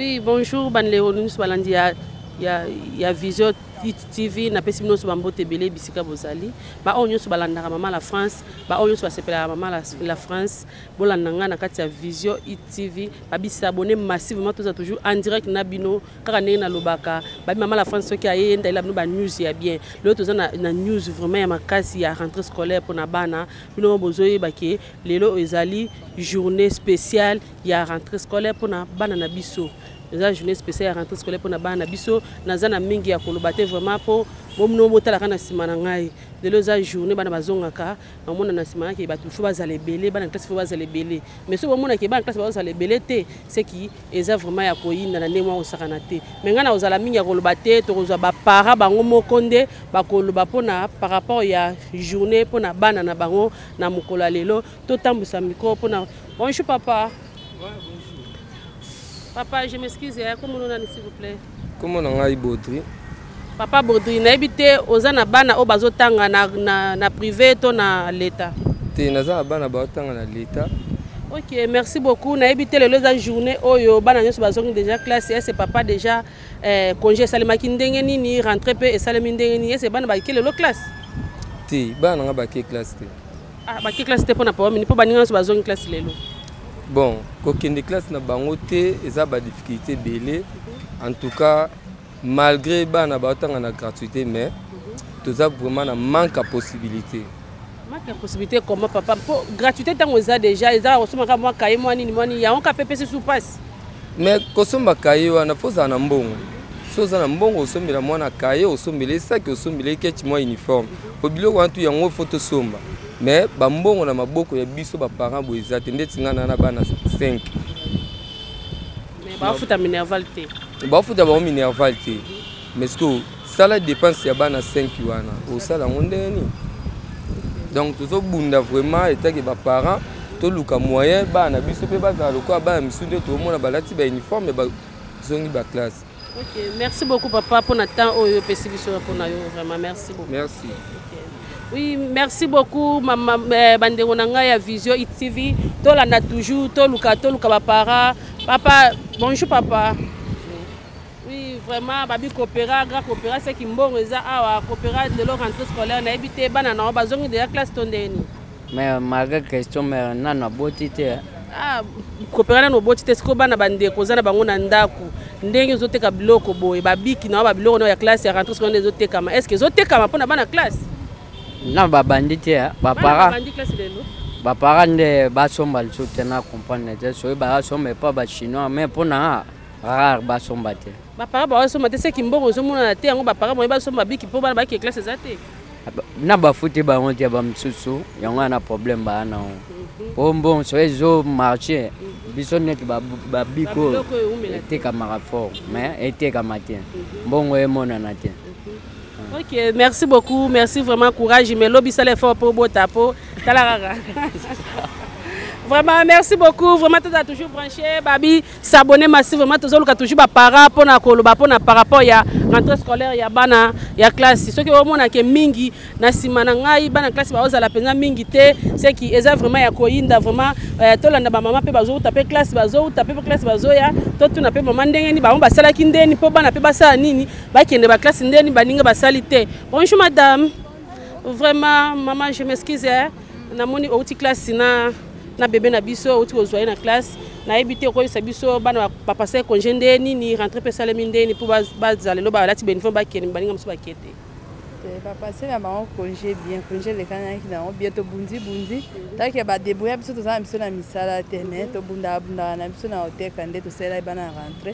Oui, bonjour, Banleo, nous sommes il y a Vision TV, na pesi nous sommes bote belé bisika bozali. Ba on nous sommes maman la France, ba on nous sommes sepela maman la France. Bolandanga na kati ya Vision TV, ba bi s'abonner massivement tous toujours en direct na bino, kaka ne na lobaka. Ba maman la France qui a yenda ila ba news ya bien. L'autre na news vraiment ya makasi ya rentrée scolaire pour na bana. Bino bozoyi ba ke lelo ezali journée spéciale ya rentrée scolaire pour na bana na biso. La journée spéciale à rentrée scolaire pour na bana biso nazana mingi ya kolobate vraiment pour bomno botala kana simana ngai de la journée bana bazongaka na mona na simana ke batu fo bazale belé bana classe fo bazale belé mais so bomona ke bana classe bazale belé te c'est qui eza vraiment ya koyinda na ndemo osakana te mais ngana ozala mingi ya kolobate to kozwa ba para bango mokonde ba koloba pona par rapport ya journée pona bana na bango na mukola lelo to tambusa micro pona bonjour papa. Papa, je m'excuse, comment on a s'il vous plaît? Comment on a Baudry? Papa Baudry, na habité aux anabana au bazotanga na privé to na l'état. Té naza bana bazotanga na l'état. OK, merci beaucoup. Na habité le journée oyo bana nyoso bazongi déjà classe et c'est papa déjà congé salema kindenge ni rentrer pe et salema kindenge ni c'est bana ba kele lo classe. Té bana nga ba ke classe té. Ah ba ke classe té pona pa mini po baninga nyoso bazongi classe lelo. Bon, aucune des classes n'a pas été, ils ont des difficultés belé. En tout cas, malgré bana batanga na gratuité, mais tout ça vraiment un manque à possibilité. Manque à possibilité comment papa? Pour gratuité tant aux a déjà, ils ont reçu ma moi cahier moi ni il y a un KPP sous passe. Mais kosomba cahier wana foza na mbongo. Soza na mbongo osombela mwana cahier osombele sac osombele keti moi uniforme. Obilo wantu yango photo somba. Mais bambongo na maboko ya biso ba parents boza tendeti ngana na bana 5. Mais ba futa minerval te. Ba futa ba minerval te. Mais ce que ça la dépense ya bana 5 wana au sala ngondeni. Donc tout ça bunda vraiment et que ba parents to luka moyen bana biso pe baza lokwa ba misude to mona balati ba uniforme ba zongi ba classe. OK, merci beaucoup papa pour notre temps au PC biso pour na yo vraiment merci beaucoup. Merci. Oui, merci beaucoup maman bandeko nanga ya Vision TV. Tolanda toujours toluka para. Papa, bonjour papa. Oui, vraiment babi coopéra, grand coopéra c'est qui mbongo eza awa coopéra de leur rentrée scolaire na habité bana na bazongi de la classe tondeni. Mais malgré question mais nana botité. Ah, coopéra na botité sko bana bandeko zana bango na ndako. Ndenge zoteka biloko boye babiki na ba biloko na ya classe ya rentrée scolaire zoteka ma. Est-ce que zoteka ma pona bana classe? Na ba bandité ba para nde ba somba le soutenir comprendre te so ba somba pas ba chinois mais pona rare ba somba te ba para ba somba te c'est qui mbongo zo mona te yango ba para mo ba somba biki po bana ba ki classe za te na ba futi ba on te ba msusu yango na problème ba na bon so ezo marché biso net ba biko te kamara fort mais était kamatin mbongo e mona na te. OK, merci beaucoup, merci vraiment courage, mais lobby ça l'effort pour botapo. Vraiment merci beaucoup, vraiment tu as toujours branché babi s'abonner massivement tous les toujours ba para pona koloba pona par rapport ya rentrée scolaire ya bana ya classe. Ce que au mona ke mingi na simana ngai bana classe ba oza la penza mingi te, c'est qui eza vraiment ya koyinda vraiment tolanda ba mama pe bazo taper classe bazo taper classe bazo ya to tu na pe mama ndenge ni ba on ba sala kindeni po bana pe ba sala nini ba kende ba classe ndeni ba ninga ba salite. Bonjour madame. Vraiment maman je m'excuse na moni au petit classe na bébé na biso outi kozwa na classe na ebité ko sa biso bana ba passer congé ndeni ni rentrer pe salemi ndeni pour bazale lo ba lati benifo ba keni baninga muso ba kete ba passer na ba congé bien congé le kana ki na bientôt bundi ta ke ba débrouiller biso to za biso na misala internet to bunda na biso na hotel kande to sela bana rentrer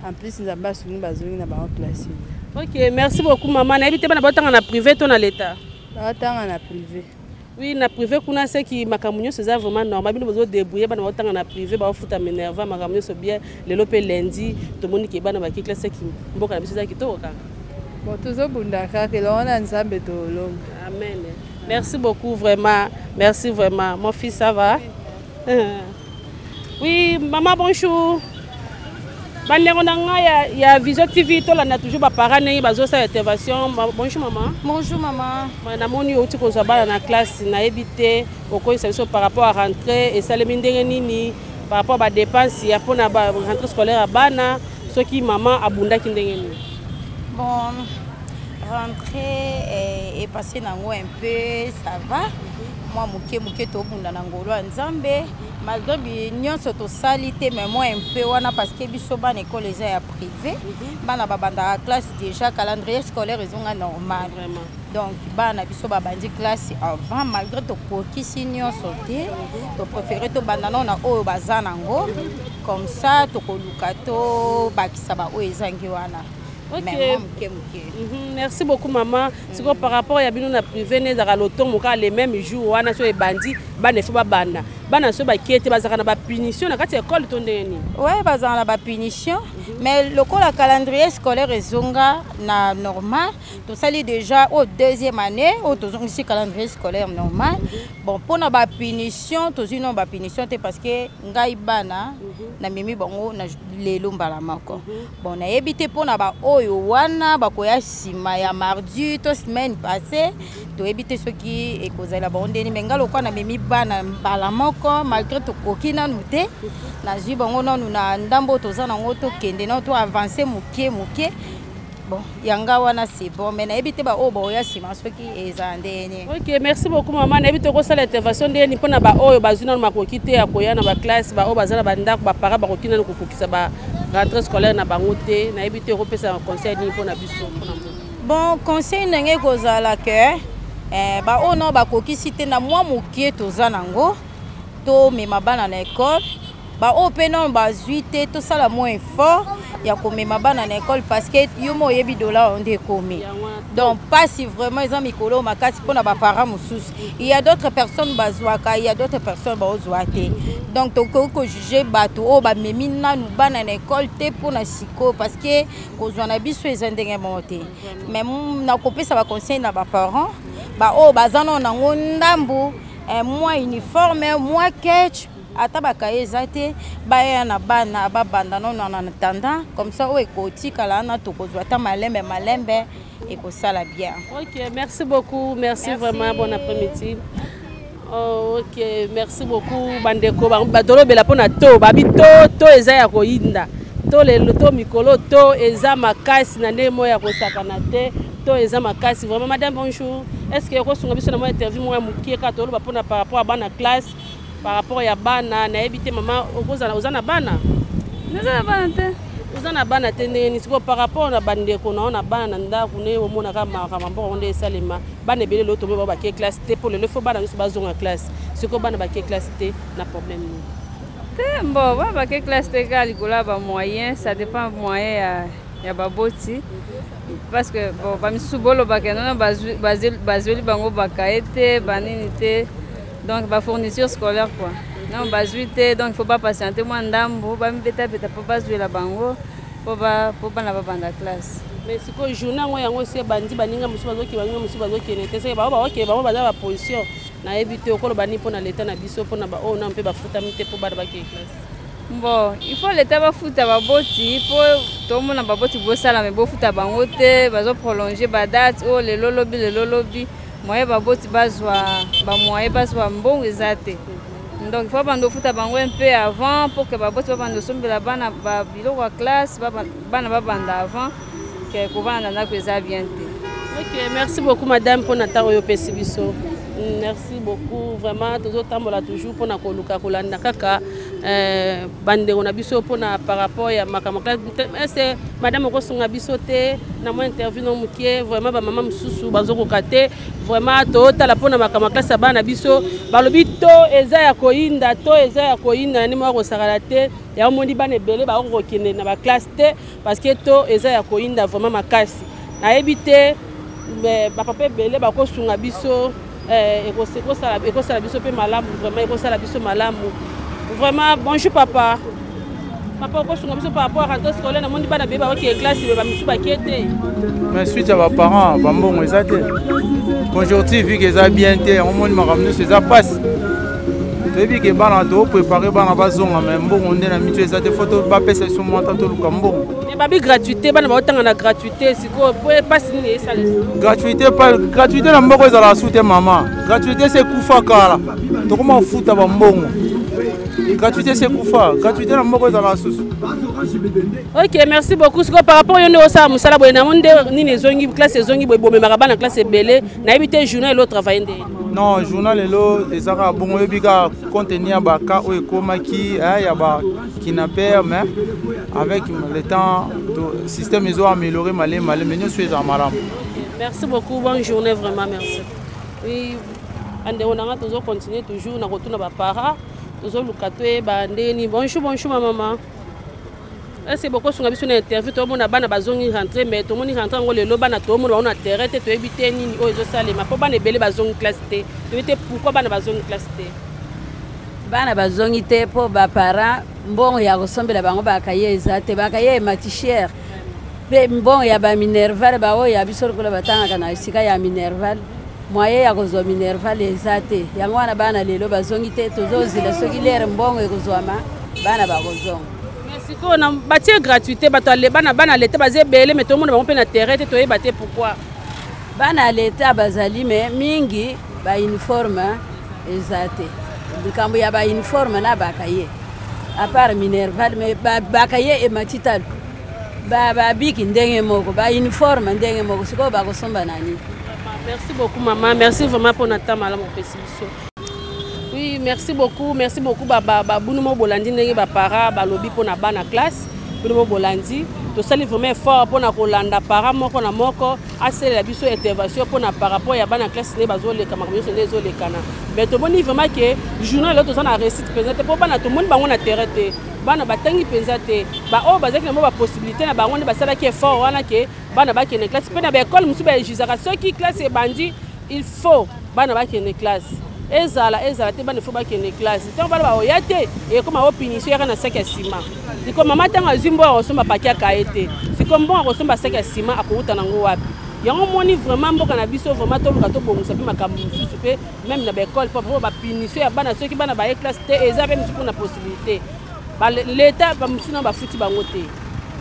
en plus nzamba suni bazongi na ba classe. OK, merci beaucoup maman. Na ebité bana botanga na privé to na l'état. Botanga na privé. Oui, na privé kuna c'est qui makamunyo c'est vraiment normal bino bozo débrouiller bana otanga na privé ba futa minerva makamunyo so bien le lope lundi to moni ke bana ba ki classe qui mboka na biso za kitoka. Bon tozo bunda ka ke lona nzambe to longa. Amen. Merci beaucoup vraiment. Merci vraiment. Mon fils ça va? Oui, maman bonjour. Bandeko nanga ya Vision TV to la toujours ba parents ne bazo sa intervention. Bonjour maman. Bonjour maman. Na moni outi kozwa bana na classe na ebité okoyisa biso par rapport à rentrer et salemi ndenge nini par rapport à la dépense, il y a pour la rentrée scolaire à Bana, ce qui maman a bunda qui bon, rentrée est passée un peu, ça va. Moi, je suis Nzambe, malgré l'union sur salité, mais moi un peu, parce que je suis en école privée, je suis la classe déjà, calendrier scolaire est normal. Donc, je suis en classe avant, malgré tout ce qui est sauté, je préfère que je comme ça, je merci beaucoup maman. C'est que par rapport à la privé, les mêmes jours, on a les bandits, punition la punition, mais le calendrier scolaire est normal. Tout ça est déjà au deuxième année, au calendrier scolaire normal. Bon, pour la punition, tout une punition parce que ngai bana na mimi bango na lelo mbala mako. Bon, na évité pour na ba oyo wana bakoya sima ya mardi to semaine passée, to éviter ce qui est causé la bonde ni mengalo kwa na mimi bana mbala mako malgré tout kokina nuté na zui bango non na ndambo toza na ngoto kende na to avancer muke. Bon, yanga wana c'est bon, mais na éviter ba oyo ba sima ce qui est zandene. OK, merci beaucoup maman. Na éviter ko sala intervention ndeni pona ba oyo bazuna na makokite ya koya na ba classe ba oyo bazana ba ndako ba para ba kokina na kokokisa ba rentrée scolaire na bango te. Na éviter ko pesa conseil ni pona biso pona. Bon, conseil ndenge kozala ke ba oyo no ba kokisi te na mwa mukie toza nango to mema bana na école. Ba oyo pe non ba zuite to sala moins fort. Il y a comme ma banane à l'école parce que yo mo yebi dollar on décommé. Donc pas si vraiment ils ont mikolo makasi pour na ba parents musus. Il y a d'autres personnes bazwaka, il y a d'autres personnes bazwate. Donc to ko juger bato o ba memina nu banane à l'école te pour na siko parce que ko zwana biso ezandenge monter. Mais na kopé ça va conseiller na ba parents. Ba o bazana na ngondambu moi uniforme, moi catch. Atabaka ezate baya na bana babanda non en attendant comme ça o ekoti kala na tokozwa ta malembe et ko sala bien. OK, merci beaucoup, merci vraiment, bon après-midi. Oh, OK, merci beaucoup bandeko badolo bela pona to babi to eza ya koinda. To le to mikolo to eza makasi na ndemo ya kosakana te. To eza makasi vraiment madame bonjour. Est-ce que ko sunga biso na mo interview mo ya mukie ka to lo bapona par rapport à bana classe? Par rapport à bana na éviter maman ozana bana ozana bana tene ni siko par rapport na bande ko na bana nda kune o mona kama mambo onde salema bana belé l'autre ba ke classe te pour le faut bana so bazonga classe siko bana ba ke classe te na problème te bon ba ke classe te gali kola ba moyen ça dépend moyen ya baboti parce que bon ba misubolo ba ke non bazeli bango ba kaete banini te. Donc, la fourniture scolaire, quoi. Non, donc il ne faut pas patienter. Moi, je ne peux pas jouer la bango pour pas la classe. Mais si vous journée, vous avez bandi, baninga musubazo ki baninga musubazo ki nete. C'est ba OK, ba ba za position. Na éviter ko bani pour na l'état na biso pour na ba on peut ba futa mite pour ba ba ki classe. Bon, il faut l'état ba futa ba boti, il faut tout le monde ba boti bo sala mais bo futa bango te, bazo prolonger ba date oh le lolobi. Moi, baboti bazwa ba moyen bazwa mbongo ezate. Donc il faut bando futa bango un peu avant pour que baboti bando sombela bana ba biloko classe bana banda avant que kovana na ko eza bien te. OK, merci beaucoup madame pour notre temps pesi biso. Merci beaucoup vraiment toujours tambola toujours pour na koluka kolanda kaka bande on a biso pour na par rapport à makamaka c'est madame ko sunga biso te na mo interview no mukie vraiment ba maman mususu bazoko kate vraiment to tala pour na makamaka sa bana biso balobi to eza ya koinda ni mo ko sakala te ya mondi bana ebele ba ko kende na ba classe te parce que to eza ya koinda vraiment makasi na ebite ba papa ebele ba ko sunga biso ekosala biso pe malamu vraiment ekosala biso malamu vraiment bonjour papa okosunga biso par rapport à rentrée scolaire na mondi bana beba oke classe beba misu bakete mais suite à ba parents bambongo eza te aujourd'hui vu que eza bien te on moni makamno ça passe toyebi ke bana to préparer bana bazonga mais mbongo nde na mitu eza te photo ba pesa so monta to luka mbongo et babi gratuité bana ba otanga na gratuité siko passe ni ça gratuité na mboko ezala soute maman gratuité c'est kufa kala to comment futa ba mbongo gratuité c'est Koufa, gratuité na moko za la sous. Ok, merci beaucoup. Par rapport à ça, Moussala Boyenamonde, ni les zongi, classe zongi, Boye Marabana, classe Belé, n'a évité journal et l'autre travail. Non, journal et l'autre, les Arabes, bon, il y a contenir Baka ou Ekomaki, il y a kidnappé, mais avec le temps, le système ils ont amélioré, mais nous sommes en malam. Merci beaucoup, bonne journée, vraiment, merci. Oui, on a toujours continué, toujours, on a retourné à Para, toujours le catoué, bonjour, bonjour, maman. C'est beaucoup sur une interview, tout le monde a ban bazongi rentré, mais tout le monde rentre en le loba na tout le monde on a terre, tu éviter ni aux salés, mais pas ban belé bazongi classe T. Tu éviter pourquoi ban bazongi classe T. Ban bazongi T pour ba para, bon ya ressemble la bango ba kaye ezate, ba kaye matichère. Bon ya ba minerval ba o ya bisor ko la batanga kana sika ya minerval. Moye ya kozo minerval ezate. Yango wana bana lelo bazongi T tozozila soki lere mbongo ekozwama bana ba kozonga. On a bâti gratuité, bana l'état basé belé, mais tout le monde va na terre, tu es battu pourquoi? Bana l'état bazali mais mingi ba uniforme ezate. Bikambo ya ba uniforme na bakaye. À part minerval mais bakaye et matital. Ba biki ndenge moko, ba uniforme ndenge moko, siko ba kosomba nani. Merci beaucoup maman, merci vraiment pour notre temps malam opécition. Oui, merci beaucoup Bounomo Bolandi ndenge ba para ba lobby pour na bana classe Bounomo Bolandi to sali vraiment fort pour na kolanda para moko na moko asele la biso intervention pour na par rapport ya bana classe ne bazole kamakamyo se nezo le kana mais to moni vraiment que journal là to ça na récite présenter pour bana to moni bango na terre te bana batangi penza te ba o bazaki na mo ba possibilité na bango ne basala ki fort wana ke bana ba kene classe pe na ba école musu ba jizaka ceux qui classe et bandi il faut bana ba kene classe ezala te bana faut ba kene classe tant bana ba oyate et comme a punition ya na sac ya ciment c'est comme maman tanga zimbo osomba pakia kaete c'est comme bon osomba sac ya ciment akuta nango wapi yango moni vraiment mboka na biso vraiment to luka to bongusa pe makambo mususu pe même na ba école pour ba punition ya bana ceux qui bana ba classe te ezabe musuku na possibilité ba l'état ba musuku na ba futi bango te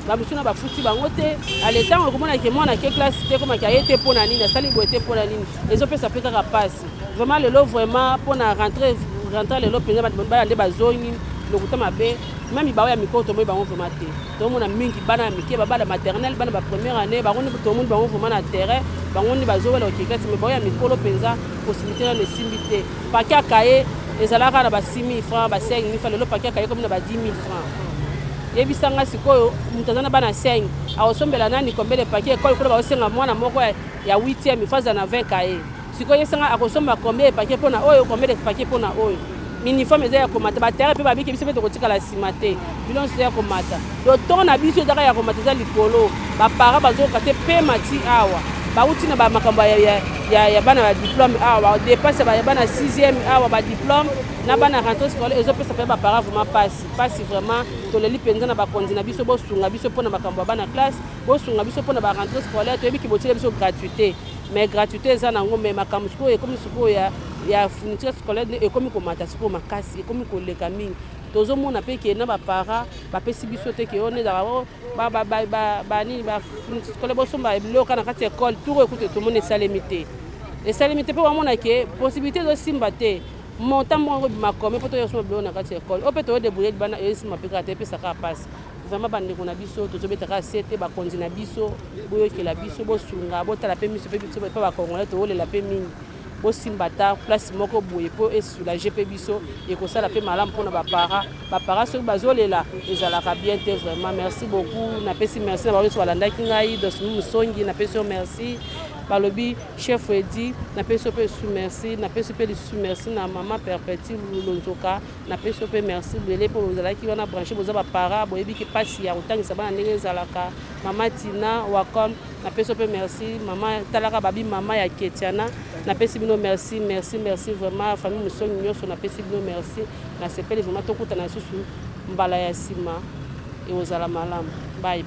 ba musuku na ba futi bango te à l'état on komona ke mwana ke classe te comme ka été pour na nini sali boete pour na nini ezo pe ça peut ka passe vraiment le lot vraiment pour na rentrer le lot penza ba nde bazongi lokuta mabe même ba ya miko to mo ba on vraiment te to mona mingi bana mike ba bana maternelle bana ba première année ba on to mo ba on vraiment na terrain ba on ni bazo wala okika mais ba ya miko lo penza possibilité na simbité pa ka kaye ezalaka na ba 6000 francs ba 5000 francs le lot pa ka kaye comme na ba 10000 francs yebisanga sikoyo mutazana bana 5 aosombela nani kombele paquet école ko ba osenga mwana moko ya 8e phase na 20 kaye sikoyo sanga akosomba combien paquet pona oyo combien paquet pona oyo uniforme za ya komata ba terre pe ba biki biso pe to kotika la simate bilon za ya komata do ton na biso za ya komata za likolo ba para bazo kate pe mati awa ba utina ba makambo ya bana ba diplôme awa dépasse ba bana 6e awa ba diplôme na bana rentrée scolaire ezo pesa pe ba para vraiment passe vraiment to le lipenza na ba kondina biso bo sunga biso pona makambo bana classe bo sunga biso pona ba rentrée scolaire to ebiki botile biso gratuité mais gratuité za nango mais makambo siko e comme siko ya fourniture scolaire et comme komata siko makasi comme koleka mingi tozo mona pe ke na ba para ba pesi biso te ke on est dans ba ni ba fourniture scolaire bo somba bilo kana kati école tout écoute tout monde est limité et ça limité pe mona ke possibilité de simbate montant mo ma comme poto yo somba bilo na kati école o pe to débrouiller bana et simba pe kate pe ça ka passe vraiment bande ko na biso to betaka sete ba konzina biso boyo ke la biso bo sunga bo tala pe miso pe biso pe ba congolais to le la pe mingi bo simbata place moko boye po et soulager pe biso et ko sala pe malam pona ba para so bazolela ezalaka bien te vraiment merci beaucoup na pesi merci na ba so balanda kingai dos musongi na pesi merci balobi chef Edi na pesi pe sous merci na pesi pe sous merci na maman perpétue lonzoka na pesi pe merci belé pour vous ala ki wana brancher boza ba para boyebi ki pasi ya utangisa bana ndenge ezalaka mama Tina Wakom na pesi pe merci maman talaka babi mama ya Ketiana na pesi bino merci vraiment famille musongi nyoso na pesi bino merci na sepeli vraiment to kuta na susu mbala ya sima et ozala malam bye